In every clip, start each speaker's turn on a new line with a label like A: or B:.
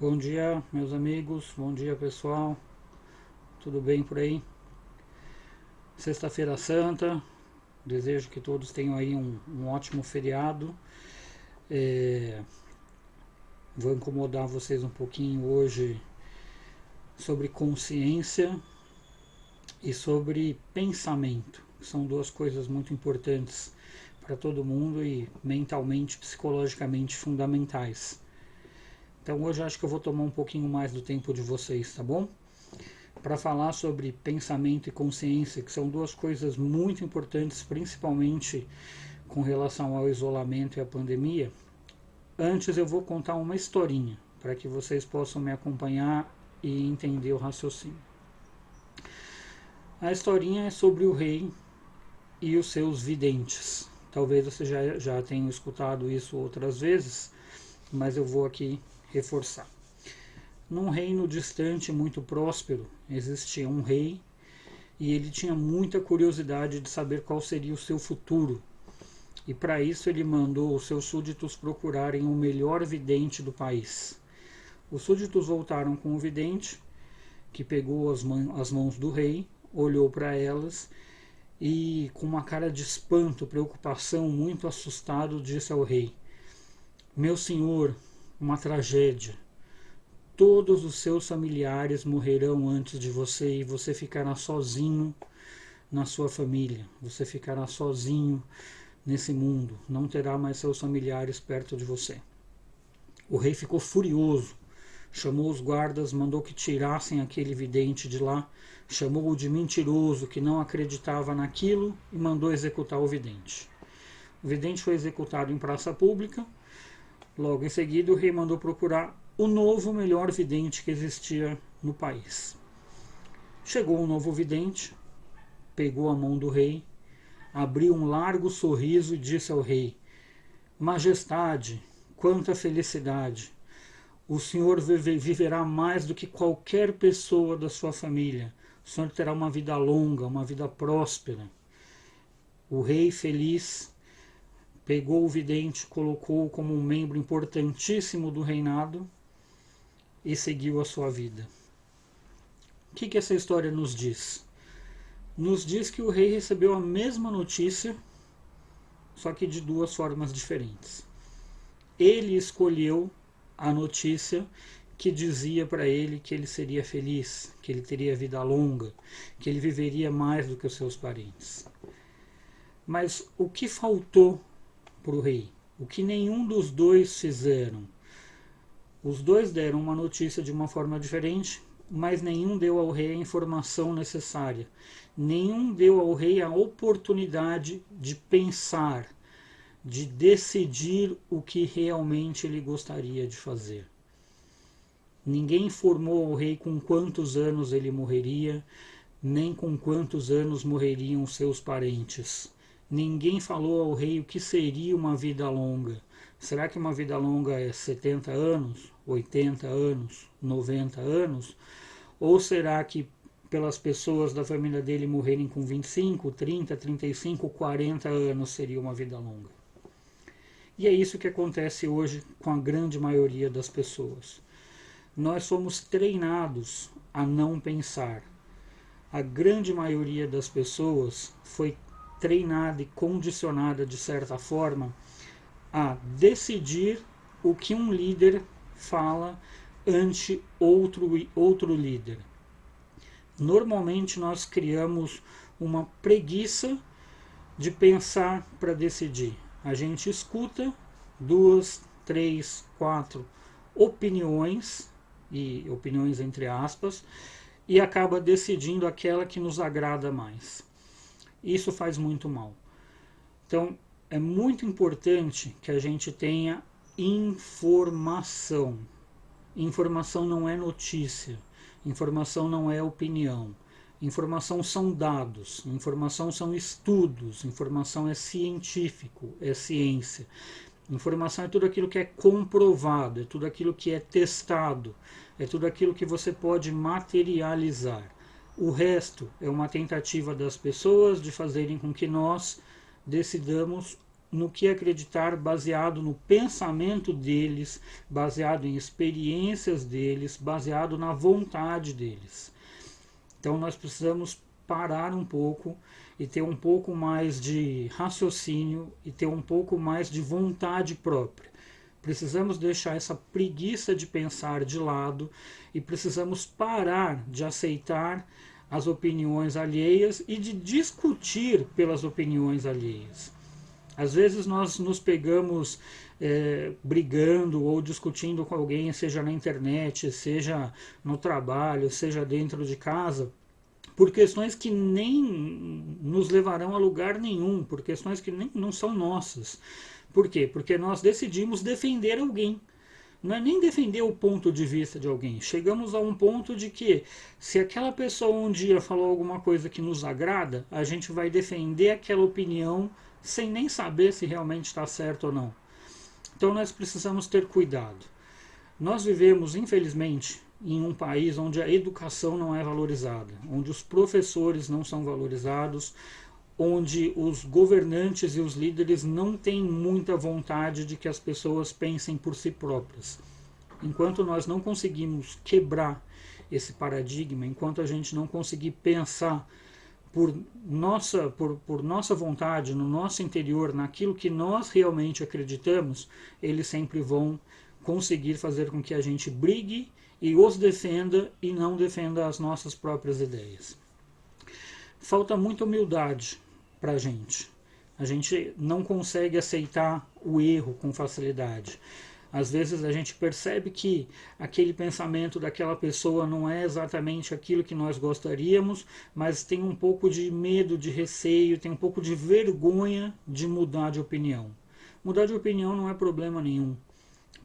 A: Bom dia, meus amigos, bom dia pessoal, tudo bem por aí? Sexta-feira Santa, desejo que todos tenham aí um ótimo feriado. É, Vou incomodar vocês um pouquinho hoje sobre consciência e sobre pensamento, que são duas coisas muito importantes para todo mundo e mentalmente, psicologicamente fundamentais. Então hoje acho que eu vou tomar um pouquinho mais do tempo de vocês, tá bom? Para falar sobre pensamento e consciência, que são duas coisas muito importantes, principalmente com relação ao isolamento e à pandemia. Antes eu vou contar uma historinha para que vocês possam me acompanhar e entender o raciocínio. A historinha é sobre o rei e os seus videntes. Talvez você já tenha escutado isso outras vezes, mas eu vou aqui reforçar. Num reino distante, muito próspero, existia um rei e ele tinha muita curiosidade de saber qual seria o seu futuro. E para isso ele mandou os seus súditos procurarem o melhor vidente do país. Os súditos voltaram com o vidente, que pegou as mãos do rei, olhou para elas e, com uma cara de espanto, preocupação, muito assustado, disse ao rei: Meu senhor, uma tragédia. Todos os seus familiares morrerão antes de você e você ficará sozinho na sua família. Você ficará sozinho nesse mundo. Não terá mais seus familiares perto de você. O rei ficou furioso. Chamou os guardas, mandou que tirassem aquele vidente de lá, chamou-o de mentiroso, que não acreditava naquilo e mandou executar o vidente. O vidente foi executado em praça pública. Logo em seguida, o rei mandou procurar o novo melhor vidente que existia no país. Chegou um novo vidente, pegou a mão do rei, abriu um largo sorriso e disse ao rei: Majestade, quanta felicidade! O senhor viverá mais do que qualquer pessoa da sua família. O senhor terá uma vida longa, uma vida próspera. O rei, feliz, pegou o vidente, colocou-o como um membro importantíssimo do reinado e seguiu a sua vida. O que essa história nos diz? Nos diz que o rei recebeu a mesma notícia, só que de duas formas diferentes. Ele escolheu a notícia que dizia para ele que ele seria feliz, que ele teria vida longa, que ele viveria mais do que os seus parentes. Mas o que faltou para o rei? O que nenhum dos dois fizeram? Os dois deram uma notícia de uma forma diferente, mas nenhum deu ao rei a informação necessária. Nenhum deu ao rei a oportunidade de pensar, de decidir o que realmente ele gostaria de fazer. Ninguém informou ao rei com quantos anos ele morreria, nem com quantos anos morreriam seus parentes. Ninguém falou ao rei o que seria uma vida longa. Será que uma vida longa é 70 anos, 80 anos, 90 anos? Ou será que pelas pessoas da família dele morrerem com 25, 30, 35, 40 anos seria uma vida longa? E é isso que acontece hoje com a grande maioria das pessoas. Nós somos treinados a não pensar. A grande maioria das pessoas foi treinada e condicionada de certa forma a decidir o que um líder fala ante outro líder. Normalmente nós criamos uma preguiça de pensar para decidir. A gente escuta 2, 3, 4 opiniões, e opiniões entre aspas, e acaba decidindo aquela que nos agrada mais. Isso faz muito mal. Então, é muito importante que a gente tenha informação. Informação não é notícia. Informação não é opinião. Informação são dados. Informação são estudos. Informação é científico, é ciência. Informação é tudo aquilo que é comprovado, é tudo aquilo que é testado, é tudo aquilo que você pode materializar. O resto é uma tentativa das pessoas de fazerem com que nós decidamos no que acreditar baseado no pensamento deles, baseado em experiências deles, baseado na vontade deles. Então nós precisamos parar um pouco e ter um pouco mais de raciocínio e ter um pouco mais de vontade própria. Precisamos deixar essa preguiça de pensar de lado e precisamos parar de aceitar as opiniões alheias e de discutir pelas opiniões alheias. Às vezes nós nos pegamos brigando ou discutindo com alguém, seja na internet, seja no trabalho, seja dentro de casa, por questões que nem nos levarão a lugar nenhum, por questões que nem, não são nossas. Por quê? Porque nós decidimos defender alguém. Não é nem defender o ponto de vista de alguém. Chegamos a um ponto de que, se aquela pessoa um dia falou alguma coisa que nos agrada, a gente vai defender aquela opinião sem nem saber se realmente está certo ou não. Então nós precisamos ter cuidado. Nós vivemos, infelizmente, em um país onde a educação não é valorizada, onde os professores não são valorizados, onde os governantes e os líderes não têm muita vontade de que as pessoas pensem por si próprias. Enquanto nós não conseguimos quebrar esse paradigma, enquanto a gente não conseguir pensar por nossa vontade, no nosso interior, naquilo que nós realmente acreditamos, eles sempre vão conseguir fazer com que a gente brigue e os defenda e não defenda as nossas próprias ideias. Falta muita humildade para a gente. A gente não consegue aceitar o erro com facilidade. Às vezes a gente percebe que aquele pensamento daquela pessoa não é exatamente aquilo que nós gostaríamos, mas tem um pouco de medo, de receio, tem um pouco de vergonha de mudar de opinião. Mudar de opinião não é problema nenhum.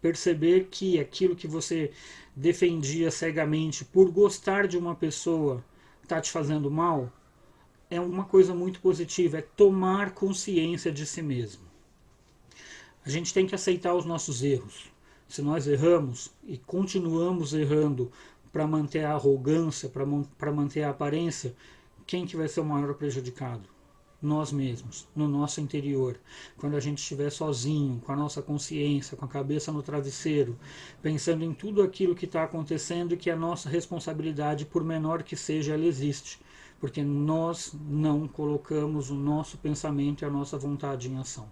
A: Perceber que aquilo que você defendia cegamente por gostar de uma pessoa está te fazendo mal, é uma coisa muito positiva, é tomar consciência de si mesmo. A gente tem que aceitar os nossos erros. Se nós erramos e continuamos errando para manter a arrogância, para manter a aparência, quem que vai ser o maior prejudicado? Nós mesmos, no nosso interior. Quando a gente estiver sozinho, com a nossa consciência, com a cabeça no travesseiro, pensando em tudo aquilo que está acontecendo e que a nossa responsabilidade, por menor que seja, ela existe. Porque nós não colocamos o nosso pensamento e a nossa vontade em ação.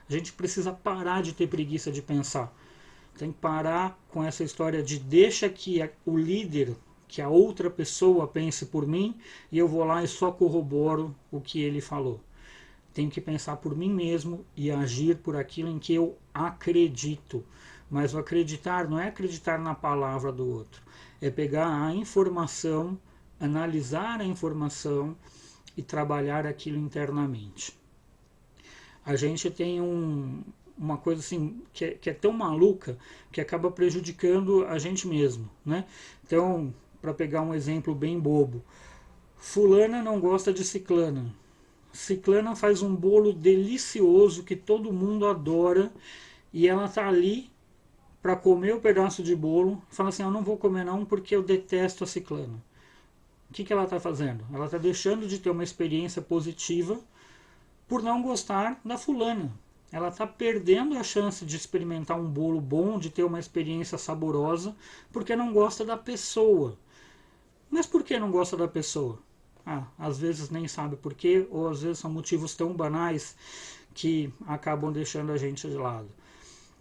A: A gente precisa parar de ter preguiça de pensar. Tem que parar com essa história de deixa que o líder, que a outra pessoa pense por mim e eu vou lá e só corroboro o que ele falou. Tenho que pensar por mim mesmo e agir por aquilo em que eu acredito. Mas o acreditar não é acreditar na palavra do outro. É pegar a informação, analisar a informação e trabalhar aquilo internamente. A gente tem uma coisa assim que é tão maluca que acaba prejudicando a gente mesmo, né? Então, para pegar um exemplo bem bobo, fulana não gosta de ciclana. Ciclana faz um bolo delicioso que todo mundo adora e ela tá ali para comer o pedaço de bolo, fala assim, eu não vou comer não porque eu detesto a ciclana. O que ela está fazendo? Ela está deixando de ter uma experiência positiva por não gostar da fulana. Ela está perdendo a chance de experimentar um bolo bom, de ter uma experiência saborosa, porque não gosta da pessoa. Mas por que não gosta da pessoa? Às vezes nem sabe por quê, ou às vezes são motivos tão banais que acabam deixando a gente de lado.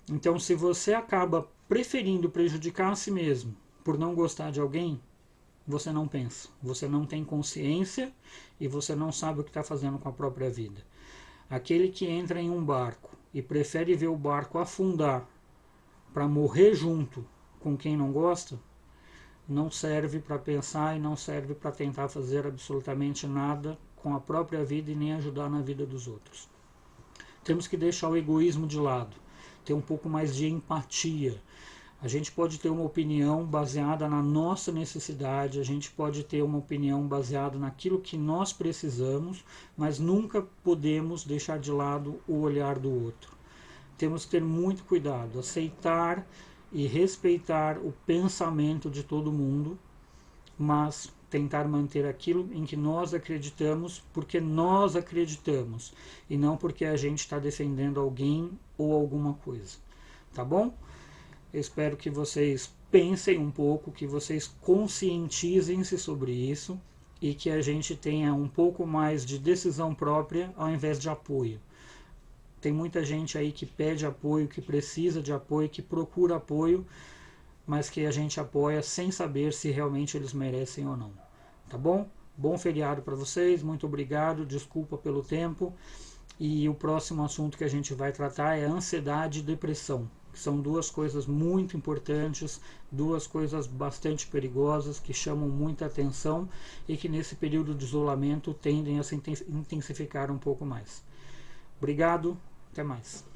A: Então, se você acaba preferindo prejudicar a si mesmo por não gostar de alguém, você não pensa, você não tem consciência e você não sabe o que está fazendo com a própria vida. Aquele que entra em um barco e prefere ver o barco afundar para morrer junto com quem não gosta, não serve para pensar e não serve para tentar fazer absolutamente nada com a própria vida e nem ajudar na vida dos outros. Temos que deixar o egoísmo de lado, ter um pouco mais de empatia. A gente pode ter uma opinião baseada na nossa necessidade, a gente pode ter uma opinião baseada naquilo que nós precisamos, mas nunca podemos deixar de lado o olhar do outro. Temos que ter muito cuidado, aceitar e respeitar o pensamento de todo mundo, mas tentar manter aquilo em que nós acreditamos, porque nós acreditamos, e não porque a gente está defendendo alguém ou alguma coisa. Tá bom? Eu espero que vocês pensem um pouco, que vocês conscientizem-se sobre isso e que a gente tenha um pouco mais de decisão própria ao invés de apoio. Tem muita gente aí que pede apoio, que precisa de apoio, que procura apoio, mas que a gente apoia sem saber se realmente eles merecem ou não. Tá bom? Bom feriado para vocês, muito obrigado, desculpa pelo tempo. E o próximo assunto que a gente vai tratar é ansiedade e depressão, que são duas coisas muito importantes, duas coisas bastante perigosas, que chamam muita atenção e que nesse período de isolamento tendem a se intensificar um pouco mais. Obrigado, até mais.